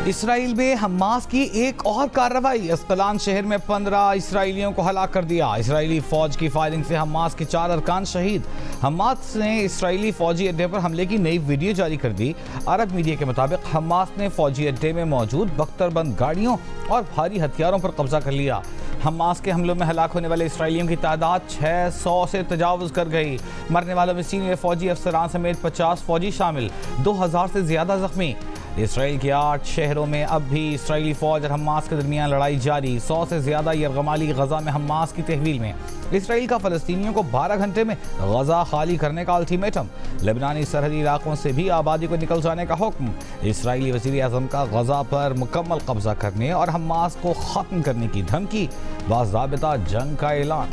Israel में Hamas की एक और कार्रवाई। अस्कलान शहर में 15 इसराइलियों को हलाक कर दिया। इसराइली फौज की फायरिंग से हमास के 4 अरकान शहीद। हमास ने इसराइली फौजी अड्डे पर हमले की नई वीडियो जारी कर दी। अरब मीडिया के मुताबिक हमास ने फौजी अड्डे में मौजूद बख्तरबंद गाड़ियों और भारी हथियारों पर कब्जा कर लिया। हमास के हमलों में हलाक होने वाले इसराइलियों की तादाद 600 से तजावुज कर गई। मरने वालों में सीनियर फौजी अफसरान समेत 50 फौजी शामिल, 2000 से ज्यादा जख्मी। इसराइल के 8 शहरों में अब भी इसराइली फौज और हमास के दरमियान लड़ाई जारी। 100 से ज्यादा यरगमाली गजा में हमास की तहवील में इसराइल का फलस्तीनियों को 12 घंटे में गजा खाली करने का अल्टीमेटम। लेबनानी सरहदी इलाकों से भी आबादी को निकल जाने का हुक्म। इसराइली वज़ीर आज़म का गजा पर मुकम्मल कब्जा करने और हमास को खत्म करने की धमकी। बाज़ाबिता जंग का ऐलान।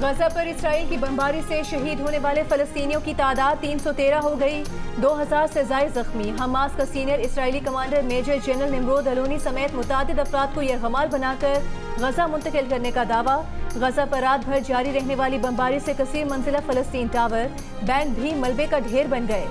गजा पर इसराइल की बमबारी से शहीद होने वाले फलस्तीनियों की तादाद 313 हो गई। 2000 से ज़ायद जख्मी। हमास का senior Israeli commander major general Nimrod Aloni समेत मुतादिद अफराद को यरगमाल बनाकर गजा मुंतकिल करने का दावा। गजा पर रात भर जारी रहने वाली बमबारी से कसीर मंजिला फलस्तीन टावर बैंक भी मलबे का ढेर बन गए।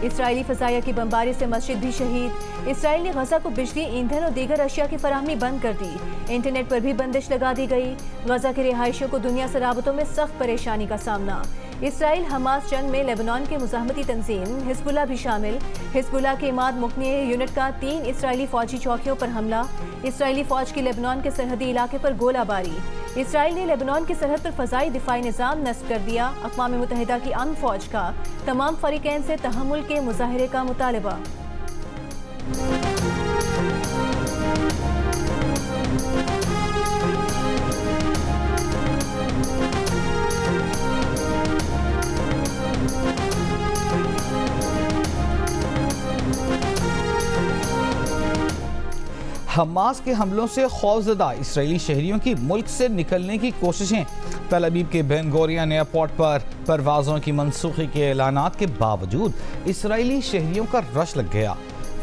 इसराइली फजाया की बमबारी से मस्जिद भी शहीद। इसराइल ने गजा को बिजली, ईंधन और दीगर अशिया की फराहमी बंद कर दी। इंटरनेट पर भी बंदिश लगा दी गई। गजा के रिहायशियों को दुनिया से राबतों में सख्त परेशानी का सामना। इसराइल हमास जंग में लेबनान के मुजाहमती तंजीम हिजबुल्लाह भी शामिल। हिजबुल्लाह के इमाद मुकनी यूनिट का 3 इसराइली फौजी चौकियों पर हमला। इसराइली फौज की लेबनान के सरहदी इलाके पर गोलाबारी। इसराइल ने लेबनान की सरहद पर फ़ज़ाई दिफाई निज़ाम नस्ब कर दिया। अक़वाम मुत्तहिदा की अमन फ़ौज का तमाम फ़रीक़ैन से तहम्मुल के मुज़ाहरे का मुतालबा। हमास के हमलों से खौफजदा इसराइली शहरियों की मुल्क से निकलने की कोशिशें। तल अवीव के बेन गोरियन एयरपोर्ट पर परवाज़ों की मनसूखी के ऐलानात के बावजूद इसराइली शहरियों का रश लग गया।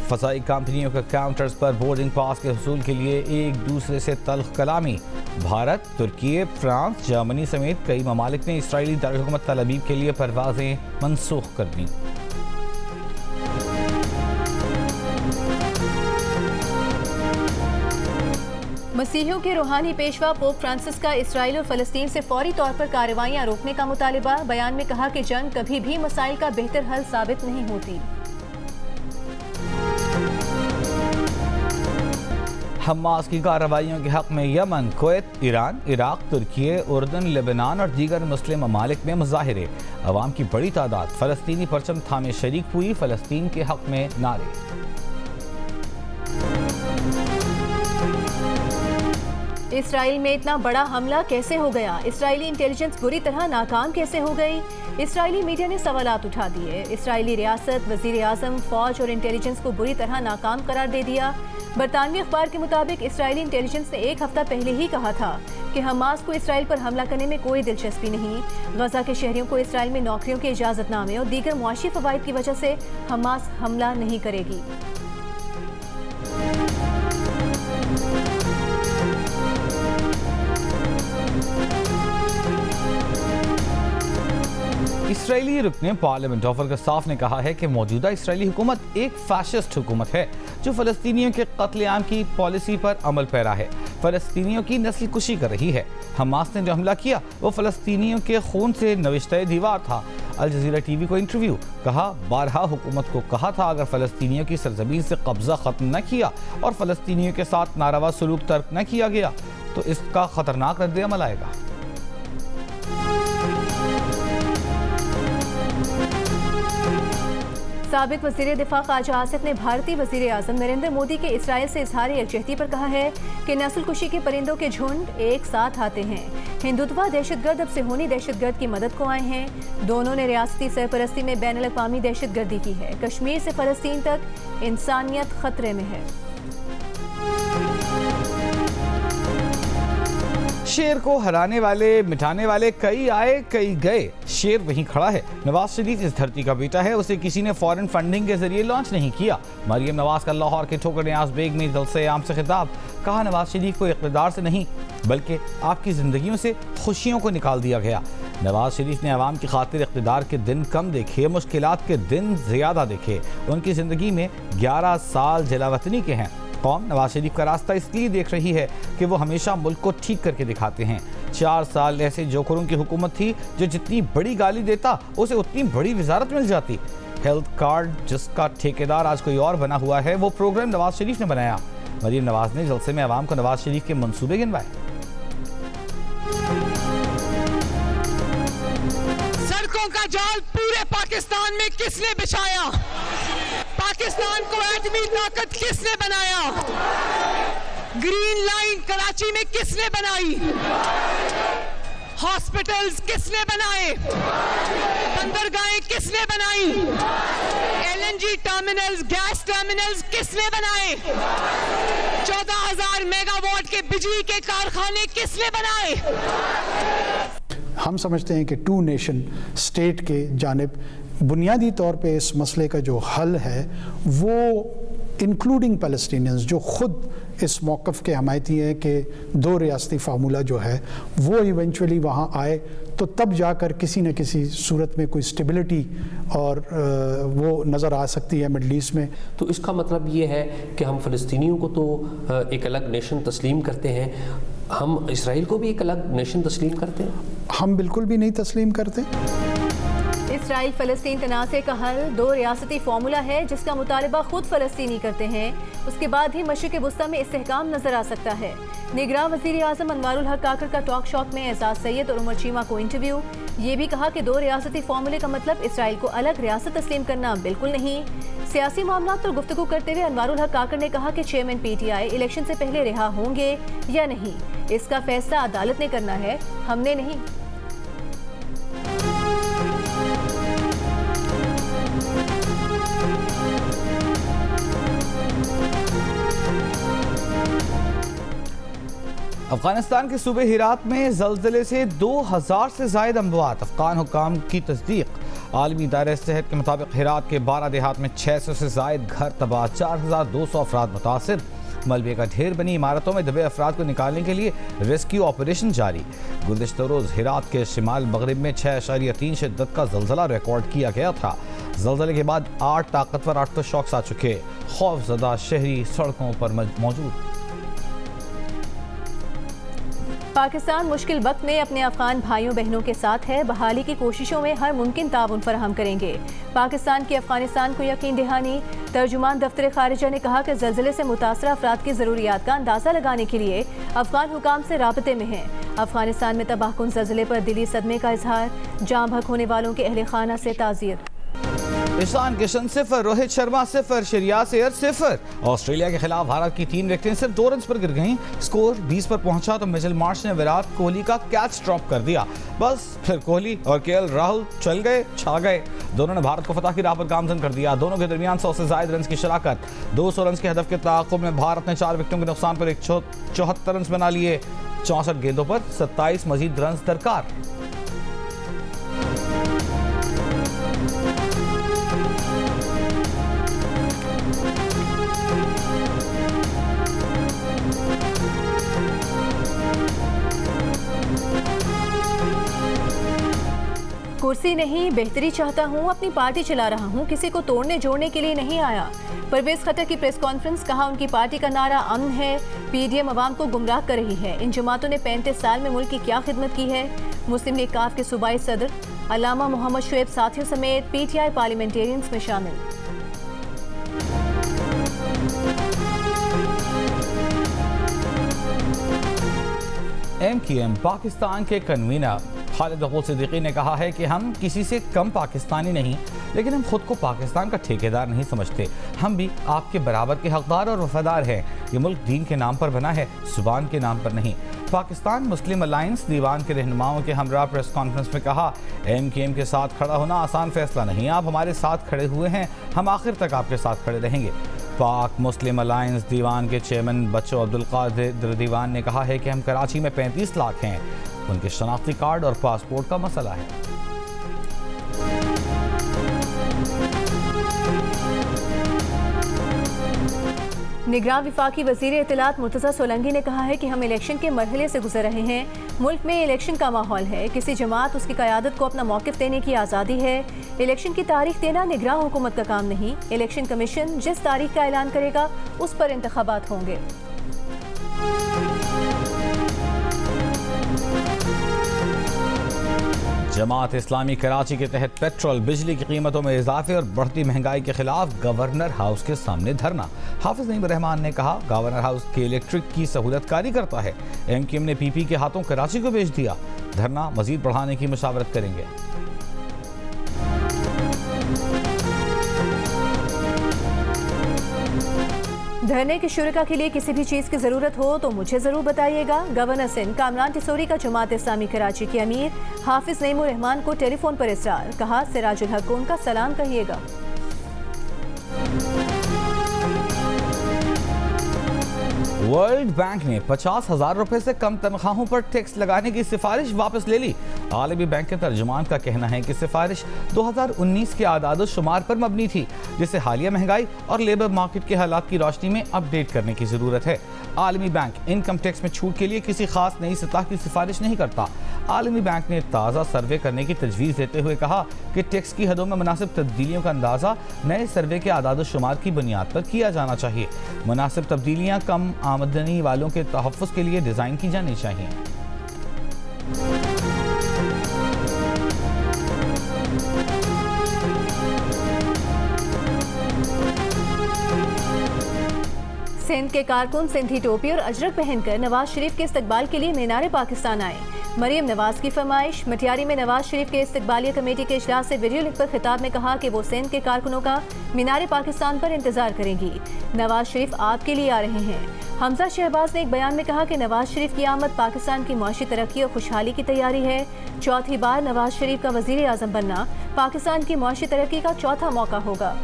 फ़ज़ाई कंपनियों के काउंटर्स पर बोर्डिंग पास के हसूल के लिए एक दूसरे से तल्ख कलामी। भारत, तुर्की, फ्रांस, जर्मनी समेत कई ममालिक ने इसराइली दारुल-हुकूमत तल अवीव के लिए परवाज़ें मनसूख कर दी। मसीहियों के रूहानी पेशवा पोप फ्रांसिस का इसराइल और फ़लस्तीन से फौरी तौर पर कार्रवाइयाँ रोकने का मुतालिबा। बयान में कहा कि जंग कभी भी मसाइल का बेहतर हल साबित नहीं होती। हमास की कार्रवाइयों के हक़ में यमन, कुवैत, ईरान, इराक, तुर्की, उर्दन, लेबनान और दीगर मुस्लिम ममालिक में मुजाहिरे। अवाम की बड़ी तादाद फ़लस्तीनी परचम थामे शरीक हुई। फ़लस्तीन के हक़ में नारे। इसराइल में इतना बड़ा हमला कैसे हो गया? इसराइली इंटेलिजेंस बुरी तरह नाकाम कैसे हो गई? इसराइली मीडिया ने सवालात उठा दिए। इसराइली रियासत, वज़ीर आज़म, फ़ौज और इंटेलिजेंस को बुरी तरह नाकाम करार दे दिया। बरतानवी अखबार के मुताबिक इसराइली इंटेलिजेंस ने 1 हफ्ता पहले ही कहा था कि हमास को इसराइल पर हमला करने में कोई दिलचस्पी नहीं। गजा के शहरियों को इसराइल में नौकरियों के इजाज़तनामे और दीगर मुआशी फ़वाइद की वजह से हमास हमला नहीं करेगी। इसराइली रुकने पार्लियामेंट ऑफर साफ ने कहा है कि मौजूदा इसराइली हुकूमत एक फैशिस्ट हुकूमत है जो फ़लस्तीनियों के कत्लेआम की पॉलिसी पर अमल पैरा है। फ़लस्तीनियों की नस्ल कुशी कर रही है। हमास ने जो हमला किया वो फ़लस्तीनियों के खून से नविश्ता दीवार था। अल जज़ीरा टीवी को इंटरव्यू। कहा, बारहा हुकूमत को कहा था अगर फ़लस्तीनियों की सरज़मीन से कब्जा ख़त्म न किया और फ़लस्तीनियों के साथ नारवा सलूक तर्क न किया गया तो इसका ख़तरनाक रद्द-ए-अमल आएगा। साबिक वज़ीर दिफा ख्वाजा आसिफ ने भारतीय वज़ीर आज़म नरेंद्र मोदी के इसराइल से इजहार यकजहती पर कहा है कि नस्लकुशी के परिंदों के झुंड एक साथ आते हैं। हिंदुत्वा दहशतगर्द अब सिहोनी दहशतगर्द की मदद को आए हैं। दोनों ने रियासती सरपरस्ती में बैनुल अक़वामी दहशतगर्दी की है। कश्मीर से फ़लस्तीन तक इंसानियत खतरे में है। शेर को हराने वाले मिटाने वाले कई आए कई गए, शेर वहीं खड़ा है। नवाज शरीफ इस धरती का बेटा है, उसे किसी ने फॉरेन फंडिंग के जरिए लॉन्च नहीं किया। मरियम नवाज का लाहौर के ठोकर न्याज बेग में जलसे आम से खिताब, कहा नवाज शरीफ को इक़्तिदार से नहीं बल्कि आपकी जिंदगियों से खुशियों को निकाल दिया गया। नवाज शरीफ ने अवाम की खातिर इक़्तिदार के दिन कम देखे, मुश्किलात के दिन ज़्यादा देखे। उनकी ज़िंदगी में 11 साल जलावतनी के हैं। कौम नवाज शरीफ का रास्ता इसलिए देख रही है कि वो हमेशा मुल्क को ठीक करके दिखाते हैं। 4 साल ऐसे जोकरों की हुकूमत थी जो जितनी बड़ी गाली देता उसे उतनी बड़ी वजारत मिल जाती। हेल्थ कार्ड जिसका ठेकेदार आज कोई और बना हुआ है, वो प्रोग्राम नवाज शरीफ ने बनाया। मरीम नवाज ने जलसे में अवाम को नवाज शरीफ के मंसूबे गिनवाए। सड़कों का जाल पूरे पाकिस्तान में किसने बिछाया? पाकिस्तान को एटमी ताकत किसने बनाया? ग्रीन लाइन कराची में किसने बनाई? हॉस्पिटल्स किसने बनाए? बंदरगाहें किसने बनाई? LNG टर्मिनल्स, गैस टर्मिनल्स किसने बनाए? 14,000 मेगावाट के बिजली के कारखाने किसने बनाए? हम समझते हैं कि 2 नेशन स्टेट के जानिब बुनियादी तौर पे इस मसले का जो हल है वो इंक्लूडिंग पैलेस्टीनियंस जो ख़ुद इस मौक़िफ़ के हमायती हैं कि 2 रियासती फार्मूला जो है वो इवेंचुअली वहाँ आए, तो तब जाकर किसी न किसी सूरत में कोई स्टेबिलिटी और वो नज़र आ सकती है मिडल ईस्ट में। तो इसका मतलब ये है कि हम फ़लस्तीनियों को तो एक अलग नेशन तस्लीम करते हैं, हम इसराइल को भी एक अलग नेशन तस्लीम करते हैं? हम बिल्कुल भी नहीं तस्लीम करते। इसराइल फ़लस्तीन तनाज़े का हल 2 रियासती फार्मूला है जिसका मुतालबा खुद फ़लस्तीनी करते हैं, उसके बाद ही मशरिक़ वुस्ता में इस्तेहकाम नजर आ सकता है। निगरान वज़ीर आज़म अनवारुल हक काकर का टॉक शॉक में एजाज सैयद और उमर चीमा को इंटरव्यू। ये भी कहा कि 2 रियासती फार्मूले का मतलब इसराइल को अलग रियासत तस्लीम करना बिल्कुल नहीं। सियासी मामला पर गुफ्तगू करते हुए अनवारुल हक काकर ने कहा कि चेयरमैन PTI इलेक्शन से पहले रिहा होंगे या नहीं, इसका फैसला अदालत ने करना है, हमने नहीं। अफगानिस्तान के सूबे हिरात में ज़ल्ज़ले से 2000 से ज़ायद अमवात, अफगान हुकाम की तस्दीक। आलमी इदारे सेहत के मुताबिक हिरात के 12 देहात में 600 से ज़ायद घर तबाह, 4200 अफराद मुतासिर। मलबे का ढेर बनी इमारतों में दबे अफराद को निकालने के लिए रेस्क्यू ऑपरेशन जारी। गुज़िश्ता रोज़ हिरात के शिमाल मगरिब में 6.3 शिद्दत का ज़ल्ज़ला रिकॉर्ड किया गया था। ज़ल्ज़ले के बाद 8 ताकतवर आफ्टर शॉक्स आ चुके, खौफज़दा शहरी सड़कों पर मौजूद। पाकिस्तान मुश्किल वक्त में अपने अफगान भाइयों बहनों के साथ है, बहाली की कोशिशों में हर मुमकिन ताउन फराहम करेंगे। पाकिस्तान की अफगानिस्तान को यकीन दहानी। तर्जुमान दफ्तर खारिजा ने कहा कि ज़ल्ज़ले से मुतासरा अफराद की ज़रूरियात का अंदाज़ा लगाने के लिए अफगान हुकाम से राबते में हैं। अफगानिस्तान में तबाहकुन ज़ल्ज़ले पर दिली सदमे का इजहार, जाँ भक होने वालों के अहले खाना से ताज़ियत। ईशान किशन 0, रोहित शर्मा 0, श्रेयस अय्यर 0। ऑस्ट्रेलिया के खिलाफ भारत की 3 विकेटें सिर्फ 2 रन पर गिर गईं। स्कोर 20 पर पहुंचा तो मिचेल मार्श ने विराट कोहली का कैच ड्रॉप कर दिया। बस फिर कोहली और KL राहुल चल गए, छा गए। दोनों ने भारत को फतह की राह पर गामजन कर दिया। दोनों के दरमियान 100 से ज़ायद रन की शराकत। 200 रन के हदफ के ताक़ुब में भारत ने 4 विकेटों के नुकसान पर 174 रन बना लिए। 64 गेंदों पर 27 मजीद रन दरकार। कुर्सी नहीं बेहतरी चाहता हूँ, अपनी पार्टी चला रहा हूँ, किसी को तोड़ने जोड़ने के लिए नहीं आया। परवेज खट्टर की प्रेस कॉन्फ्रेंस, कहा उनकी पार्टी का नारा अमन है। PDM अवाम को गुमराह कर रही है। इन जमातों ने 35 साल में मुल्क की क्या खिदमत की है। मुस्लिम लीग काफ के सूबाई सदर अल्लामा मोहम्मद शुएब साथियों समेत PTI पार्लियामेंटेरियंस में शामिल। MQM पाकिस्तान के कन्वीनर खालिद गफूर सिद्दीकी ने कहा है कि हम किसी से कम पाकिस्तानी नहीं, लेकिन हम खुद को पाकिस्तान का ठेकेदार नहीं समझते। हम भी आपके बराबर के हकदार और वफादार हैं। ये मुल्क दीन के नाम पर बना है, जुबान के नाम पर नहीं। पाकिस्तान मुस्लिम अलायंस दीवान के रहनुमाओं के हमरा प्रेस कॉन्फ्रेंस में कहा, MQM के साथ खड़ा होना आसान फैसला नहीं। आप हमारे साथ खड़े हुए हैं, हम आखिर तक आपके साथ खड़े रहेंगे। पाक मुस्लिम अलायंस दीवान के चेयरमैन बच्चो अब्दुल कादिर दीवान ने कहा है कि हम कराची में 35 लाख हैं, उनके शनाख्ती कार्ड और पासपोर्ट का मसला है। निगरान विफाकी वज़ीर इत्तलात मुर्तज़ा सोलंकी ने कहा है कि हम इलेक्शन के मरहले से गुजर रहे हैं। मुल्क में इलेक्शन का माहौल है, किसी जमात उसकी क़यादत को अपना मौक़िफ़ देने की आज़ादी है। इलेक्शन की तारीख देना निगरान हुकूमत का काम नहीं। इलेक्शन कमीशन जिस तारीख का ऐलान करेगा उस पर इंतख़ाबात होंगे। जमात इस्लामी कराची के तहत पेट्रोल बिजली की कीमतों में इजाफे और बढ़ती महंगाई के खिलाफ गवर्नर हाउस के सामने धरना। हाफिज नईम रहमान ने कहा, गवर्नर हाउस के इलेक्ट्रिक की सहूलतकारी करता है। MQM ने PP के हाथों कराची को भेज दिया। धरना मजीद बढ़ाने की मुशावरत करेंगे। धरने की शुरका के लिए किसी भी चीज़ की ज़रूरत हो तो मुझे ज़रूर बताइएगा। गवर्नर सिंध कामरान टिसोरी का जमात इस्लामी कराची के अमीर हाफिज नईम रहमान को टेलीफोन पर इसरार। कहा, सिराजुल हक को उनका सलाम कहिएगा। वर्ल्ड बैंक ने 50,000 रुपए से कम तनख्वाहों पर टैक्स लगाने की सिफारिश वापस ले ली। आलमी बैंक के तर्जुमान का कहना है कि सिफारिश 2019 के आदाद शुमार पर मबनी थी, जिसे हालिया महंगाई और लेबर मार्केट के हालात की रोशनी में अपडेट करने की जरूरत है। आलमी बैंक इनकम टैक्स में छूट के लिए किसी खास नई सतह की सिफारिश नहीं करता। आलमी बैंक ने ताज़ा सर्वे करने की तजवीज़ देते हुए कहा कि टैक्स की हदों में मुनासिब तब्दीलियों का अंदाज़ा नए सर्वे के आदाद शुमार की बुनियाद पर किया जाना चाहिए। मुनासिब तब्दीलियाँ कम आमदनी वालों के तहफ़्फ़ुज़ के लिए डिज़ाइन की जानी चाहिए। सिंध के कारकुन सिंधी टोपी और अजरक पहनकर नवाज शरीफ के इस्तकबाल के लिए मीनार पाकिस्तान आए। मरियम नवाज की फरमाइश। मटियारी में नवाज शरीफ के इस्तकबालिया कमेटी के इजलास से वीडियो लिंक पर खिताब में कहा कि वो सिंध के कारकुनों का मीनार पाकिस्तान पर इंतजार करेंगी। नवाज शरीफ आपके लिए आ रहे हैं। हमजा शहबाज ने एक बयान में कहा कि नवाज शरीफ की आमद पाकिस्तान की मुआशी तरक्की और खुशहाली की तैयारी है। चौथी बार नवाज शरीफ का वजीर आजम बनना पाकिस्तान की मुआशी तरक्की का चौथा मौका होगा।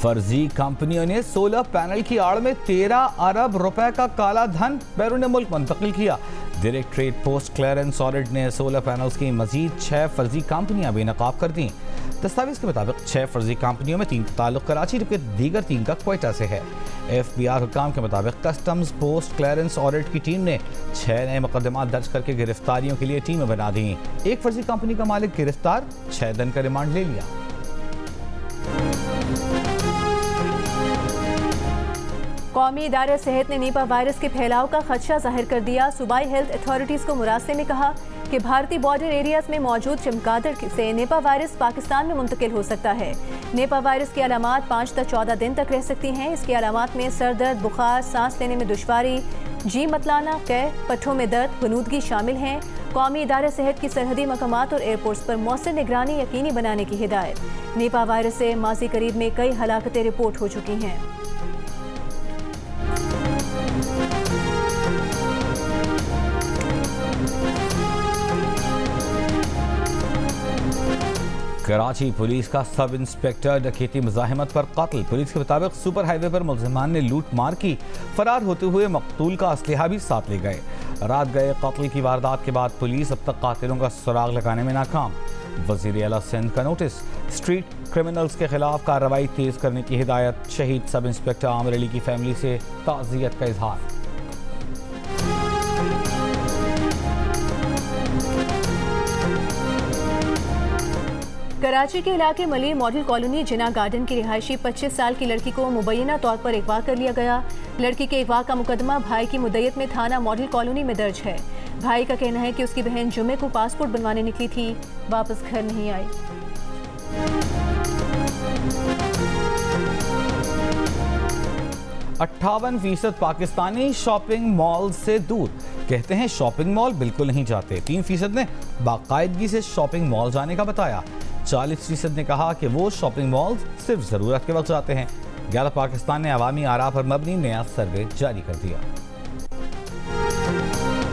फर्जी कंपनियों ने सोलर पैनल की आड़ में 13 अरब रुपए का काला धन बैरून मुल्क मुंतकिल किया। डायरेक्टरेट पोस्ट क्लियरेंस ऑडिट ने सोलर पैनल्स की मजीद 6 फर्जी कंपनियां भी नकाब कर दी। दस्तावेज के मुताबिक 6 फर्जी कंपनियों में 3 का ताल्लुक कराची जबकि दीगर 3 का क्वेटा से है। FBI हुकाम के मुताबिक कस्टम्स पोस्ट क्लियरेंस ऑडिट की टीम ने 6 नए मुकदमा दर्ज करके गिरफ्तारियों के लिए टीमें बना दी। एक फर्जी कंपनी का मालिक गिरफ्तार, 6 दिन का रिमांड ले लिया। कौमी इदारे सेहत ने नीपा वायरस के फैलाव का खदशा जाहिर कर दिया। सूबाई हेल्थ अथॉरिटीज़ को मुरासले में कहा कि भारतीय बॉर्डर एरियाज में मौजूद चमगादड़ से नीपा वायरस पाकिस्तान में मुंतकिल हो सकता है। नीपा वायरस की अलामात 5 से 14 दिन तक रह सकती हैं। इसकी अलामात में सर दर्द, बुखार, सांस लेने में दुश्वारी, जी मतलाना, कैफ, पट्ठों में दर्द, गनूदगी शामिल हैं। कौमी इदारे सेहत की सरहदी मकामात और एयरपोर्ट्स पर मौसर निगरानी यकीनी बनाने की हिदायत। नीपा वायरस से माजी करीब में कई हलाकतें रिपोर्ट हो चुकी हैं। कराची पुलिस का सब इंस्पेक्टर डकैती मुजाहिमत पर कत्ल। पुलिस के मुताबिक सुपर हाईवे पर मुलजिमान ने लूट मार की। फरार होते हुए मकतूल का असलहा भी साथ ले गए। रात गए कत्ल की वारदात के बाद पुलिस अब तक कातिलों का सुराग लगाने में नाकाम। वज़ीर आला सिंध का नोटिस। स्ट्रीट क्रिमिनल्स के खिलाफ कार्रवाई तेज करने की हिदायत। शहीद सब इंस्पेक्टर आमिर अली की फैमिली से ताज़ियत का इजहार। कराची के इलाके मलिर मॉडल कॉलोनी जिना गार्डन की रिहायशी 25 साल की लड़की को मुबैना तौर पर अगवा कर लिया गया। लड़की के अगवा का मुकदमा भाई की मुद्दत में थाना मॉडल कॉलोनी में दर्ज है। भाई का कहना है कि उसकी बहन जुमे को पासपोर्ट बनवाने निकली थी, वापस घर नहीं आई। %58 पाकिस्तानी शॉपिंग मॉल से दूर। कहते हैं शॉपिंग मॉल बिल्कुल नहीं जाते। 3% ने बाकायदगी से शॉपिंग मॉल जाने का बताया। 40% ने कहा कि वो शॉपिंग मॉल सिर्फ ज़रूरत के वक्त जाते हैं। 11 पाकिस्तान ने अवामी आरा पर मबनी नया सर्वे जारी कर दिया।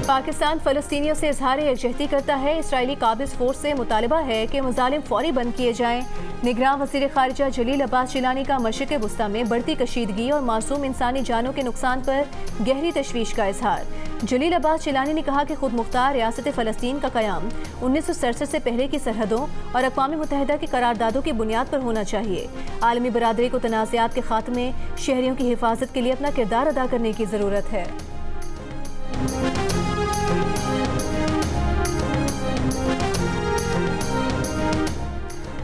पाकिस्तान फ़लस्तीनियों से इजहार यकजहती करता है। इसराइली काबिज़ फोर्स से मुतालबा है कि मुजालिम फौरी बंद किए जाएं। निगरान वज़ीर ख़ारिजा जलील अब्बास जिलानी का मशरिक़ वुस्ता में बढ़ती कशीदगी और मासूम इंसानी जानों के नुकसान पर गहरी तशवीश का इजहार। जलील अब्बास जिलानी ने कहा कि खुद मुख्तार रियासत फ़लस्तीन का क़याम 1967 से पहले की सरहदों और अक़वाम मुत्तहिदा की करारदादों की बुनियाद पर होना चाहिए। आलमी बरादरी को तनाज़ात के खात्मे, शहरियों की हिफाजत के लिए अपना किरदार अदा करने की ज़रूरत है।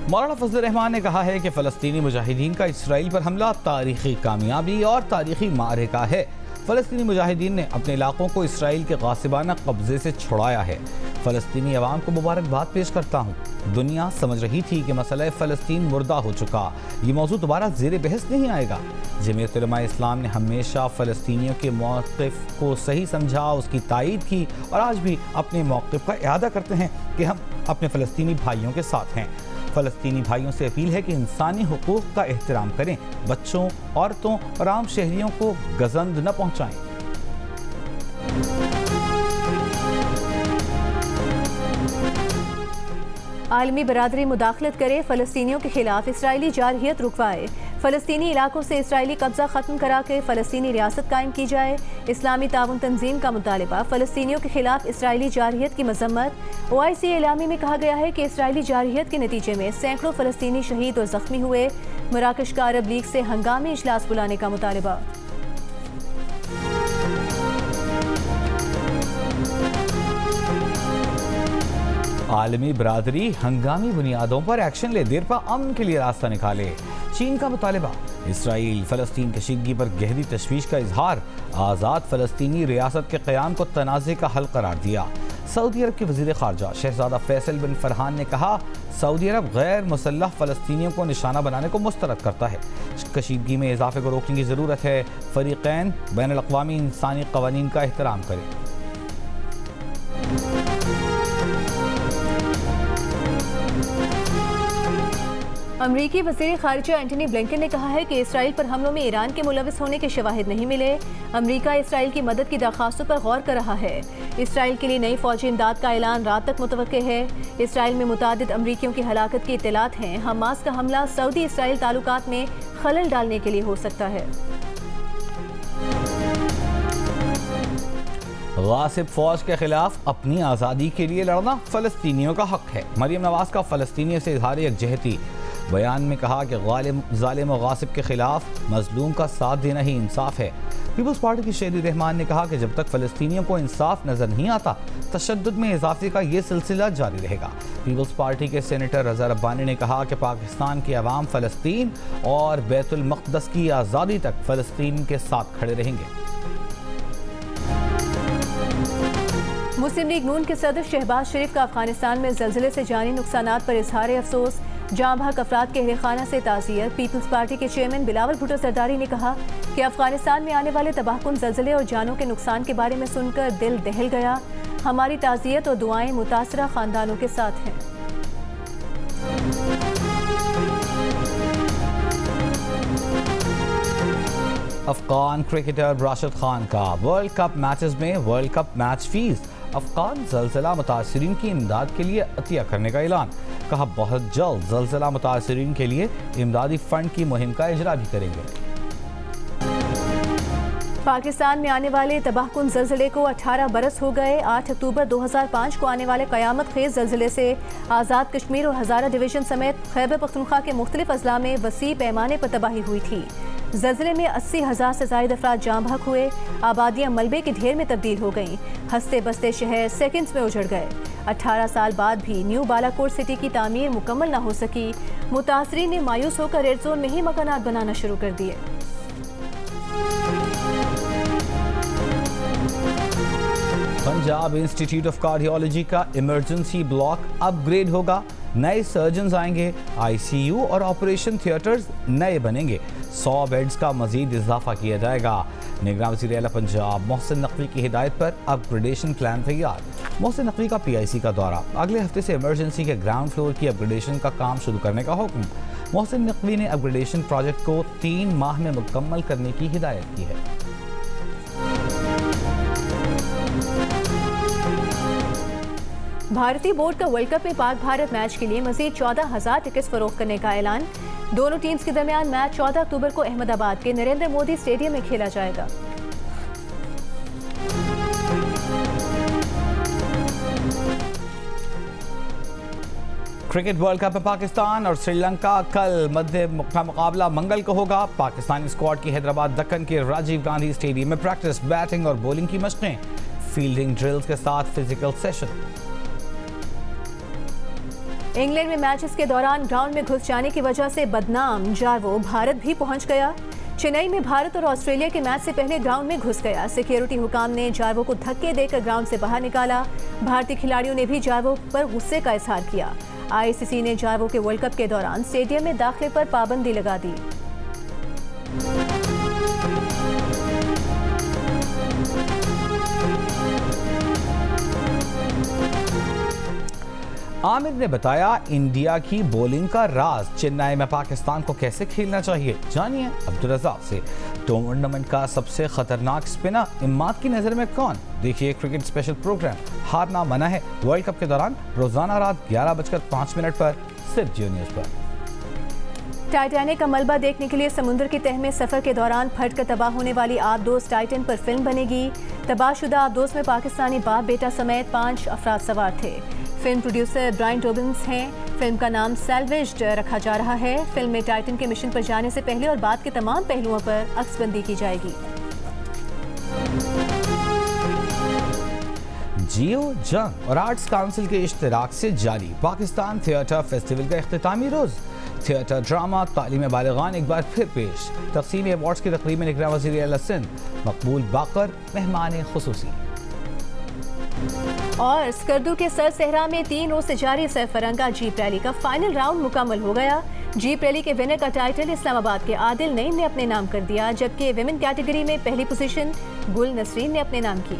मौलाना फजल रहमान ने कहा है कि फ़लस्तीनी मुजाहिदीन का इसराइल पर हमला तारीखी कामयाबी और तारीखी मारका है। फ़लस्तीनी मुजाहिदीन ने अपने इलाकों को इसराइल के गासिबाना कब्जे से छुड़ाया है। फ़लस्तीनी अवाम को मुबारकबाद पेश करता हूँ। दुनिया समझ रही थी कि मसला फ़लस्तीन मुर्दा हो चुका, ये मौजूद दोबारा ज़ेर बहस नहीं आएगा। जमीयत उलमा इस्लाम ने हमेशा फ़लस्तीनियों के मौक़िफ़ को सही समझा, उसकी तायीद की और आज भी अपने मौक़िफ़ का इआदा करते हैं कि हम अपने फ़लस्तीनी भाइयों के साथ हैं। फ़लस्तीनी भाइयों से अपील है कि इंसानी हुकूक़ का एहतराम करें, बच्चों, औरतों और आम शहरियों को गज़ंद न पहुँचाएँ। आलमी बरादरी मुदाखलत करे, फ़लस्तीनियों के खिलाफ इसराइली जारहियत रुकवाए। फ़लस्तीनी इलाकों से इसराइली कब्जा ख़त्म करा के फ़लस्तीनी रियासत कायम की जाए। इस्लामी ताउन तंजीम का मुतालिबा, फ़लस्तीनियों के खिलाफ इसराइली जारहियत की मजम्मत। OIC एलामी में कहा गया है कि इसराइली जारहियत के नतीजे में सैकड़ों फ़लस्तीनी शहीद और ज़ख्मी हुए। मराकश का अरब लीग से हंगामी इजलास बुलाने का मुतालिबा। आलमी बरादरी हंगामी बुनियादों पर एक्शन ले, देर पा अमन के लिए रास्ता निकाले। चीन का मुतालिबा, इसराइल फ़लस्तीन कशीदगी पर गहरी तशवीश का इजहार। आज़ाद फ़लस्तीनी रियासत के क़याम को तनाज़े का हल करार दिया। सऊदी अरब के वज़ीर ख़ारजा शहज़ादा फैसल बिन फरहान ने कहा, सऊदी अरब गैर मुसल्लह फ़लस्तीनियों को निशाना बनाने को मुस्तरद करता है। कशीदगी में इजाफे को रोकने की ज़रूरत है। फ़रीक़ैन बैनुल अक़वामी इंसानी क़वानीन का एहतराम करें। अमरीकी वज़ीर ख़ारिजा एंटनी ब्लिंकन ने कहा है कि इसराइल पर हमलों में ईरान के मुलविस होने के शवाहिद नहीं मिले। अमरीका इसराइल की मदद की दरख्वास्तों पर गौर कर रहा है। इसराइल के लिए नई फौजी इमदाद का ऐलान रात तक मुतवक्के है। इसराइल में मुतादिद अमरीकियों की हलाकत की इत्तलात हैं। हमास का हमला सऊदी इसराइल ताल्लुकात में खलल डालने के लिए हो सकता है। गासिब फौज के खिलाफ अपनी आज़ादी के लिए लड़ना फ़लस्तीनियों का हक है। मरियम नवाज का फ़लस्तीनियों से इजहार यकजहती। बयान में कहा कि ज़ालिम और गासिब के खिलाफ मजलूम का साथ देना ही इंसाफ है। पीपल्स पार्टी की शेरी रहमान ने कहा कि जब तक फ़लस्तीनियों को इंसाफ नज़र नहीं आता, तशद्दुद में इजाफे का ये सिलसिला जारी रहेगा। पीपल्स पार्टी के सेनेटर रज़ा रब्बानी ने कहा कि पाकिस्तान के अवाम फ़लस्तीन और बैतुल मक़दस की आज़ादी तक फ़लस्तीन के साथ खड़े रहेंगे। मुस्लिम लीग नून के सदर शहबाज शरीफ का अफगानिस्तान में ज़लज़ले से जानी नुकसानात पर इजहार अफसोस। जाँ बहक अफराद के अहलिखाना से ताज़ियत। पीपल्स पार्टी के चेयरमैन बिलावल भुट्टो सरदारी ने कहा कि अफगानिस्तान में आने वाले तबाहकुन ज़लज़ले और जानों के नुकसान के बारे में सुनकर दिल दहल गया। हमारी ताज़ियत और दुआएं मुतासरा ख़ानदानों के साथ हैं। अफगान क्रिकेटर राशिद खान का वर्ल्ड कप मैचेस में World Cup match fees. Afghan ज़लज़ला मुतासरीन की इमदाद के लिए अतिया करने का ऐलान। कहा, बहुत जल्द ज़लज़ला मुतासरीन के लिए इमदादी फंड की मुहिम का इजरा भी करेंगे। पाकिस्तान में आने वाले तबाहकुन ज़लज़ले को 18 बरस हो गए। 8 अक्टूबर 2005 को आने वाले क़यामत खेज़ ज़लज़ले से आज़ाद कश्मीर और हज़ारा डिवीज़न समेत खैबर पख्तूनख्वा के मुख्तलिफ अज़ला में वसी पैमाने पर तबाही हुई थी। ज़लज़ले में 80,000 से ज़ायद अफराद जाँ बहक हुए। आबादियाँ मलबे के ढेर में तब्दील हो गईं। हंसते बसते शहर सेकंड्स में उजड़ गए। 18 साल बाद भी न्यू बालाकोट सिटी की तामीर मुकम्मल न हो सकी। मुतासरीन ने मायूस होकर रेड जोन में ही मकानात बनाना शुरू कर दिए। पंजाब इंस्टीट्यूट ऑफ कार्डियोलॉजी का इमरजेंसी ब्लॉक अपग्रेड होगा। नए सर्जन्स आएंगे। ICU और ऑपरेशन थिएटर्स नए बनेंगे। 100 बेड्स का मजीद इजाफा किया जाएगा। निगरान वज़ीर आला पंजाब मोहसिन नकवी की हिदायत पर अपग्रेडेशन प्लान तैयार। मोहसिन नकवी का PIC का दौरा। अगले हफ्ते से इमरजेंसी के ग्राउंड फ्लोर की अपग्रेडेशन का काम शुरू करने का हुक्म। मोहसिन नकवी ने अपग्रेडेशन प्रोजेक्ट को 3 माह में मुकम्मल करने की हिदायत की है। भारतीय बोर्ड का वर्ल्ड कप में पाक भारत मैच के लिए मजीद 14,000 टिकट्स फरोख्त करने का ऐलान। दोनों टीम्स के दरमियान मैच 14 अक्टूबर को अहमदाबाद के नरेंद्र मोदी स्टेडियम में खेला जाएगा। क्रिकेट वर्ल्ड कप में पाकिस्तान और श्रीलंका कल मध्य का मुकाबला मंगल को होगा। पाकिस्तानी स्क्वाड की हैदराबाद दक्कन के राजीव गांधी स्टेडियम में प्रैक्टिस, बैटिंग और बॉलिंग की मशकें, फील्डिंग ड्रिल्स के साथ फिजिकल सेशन। इंग्लैंड में मैचेस के दौरान ग्राउंड में घुस जाने की वजह से बदनाम जार्वो भारत भी पहुंच गया। चेन्नई में भारत और ऑस्ट्रेलिया के मैच से पहले ग्राउंड में घुस गया। सिक्योरिटी हुकाम ने जार्वो को धक्के देकर ग्राउंड से बाहर निकाला। भारतीय खिलाड़ियों ने भी जार्वो पर गुस्से का इजहार किया। आईसीसी ने जार्वो के वर्ल्ड कप के दौरान स्टेडियम में दाखिले पर पाबंदी लगा दी। आमिर ने बताया इंडिया की बॉलिंग का राज, चेन्नई में पाकिस्तान को कैसे खेलना चाहिए, जानिए अब्दुल रज़ाक से। टूर्नामेंट का सबसे खतरनाक स्पिनर इम्माद की नज़र में कौन? देखिए क्रिकेट स्पेशल प्रोग्राम हारना मना है वर्ल्ड कप के दौरान रोजाना रात 11:05 पर सिर्फ जियो न्यूज़ पर। टाइटैनिक का मलबा देखने के लिए समुद्र की तह में सफर के दौरान फटकर तबाह होने वाली आबदोज टाइटन पर फिल्म बनेगी। तबाहशुदा आबदोज में पाकिस्तानी बाप बेटा समेत 5 अफराद सवार थे। फिल्म प्रोड्यूसर ब्रायन टोबिन्स हैं। फिल्म का नाम सैल्वेज्ड रखा जा रहा है। फिल्म में टाइटन के मिशन पर जाने से पहले और बाद के तमाम पहलुओं पर अक्सबंदी की जाएगी। जियो जंग और आर्ट्स काउंसिल के इश्तिराक से जारी पाकिस्तान थिएटर फेस्टिवल का इख्तितामी रोज। थिएटर, ड्रामा, तालीम बालिगान एक बार फिर पेश। तक़सीम अवार्ड्स की तकरीब में निगरान वज़ीर आला सिंध मकबूल बाकर मेहमान खुसूसी। और स्कर्दू के सर सहरा में 3 रोज से जारी सरफरंगा जीप रैली का फाइनल राउंड मुकम्मल हो गया। जीप रैली के विनर का टाइटल इस्लामाबाद के आदिल नईम ने अपने नाम कर दिया, जबकि विमेन कैटेगरी में पहली पोजीशन गुल नसरीन ने अपने नाम की।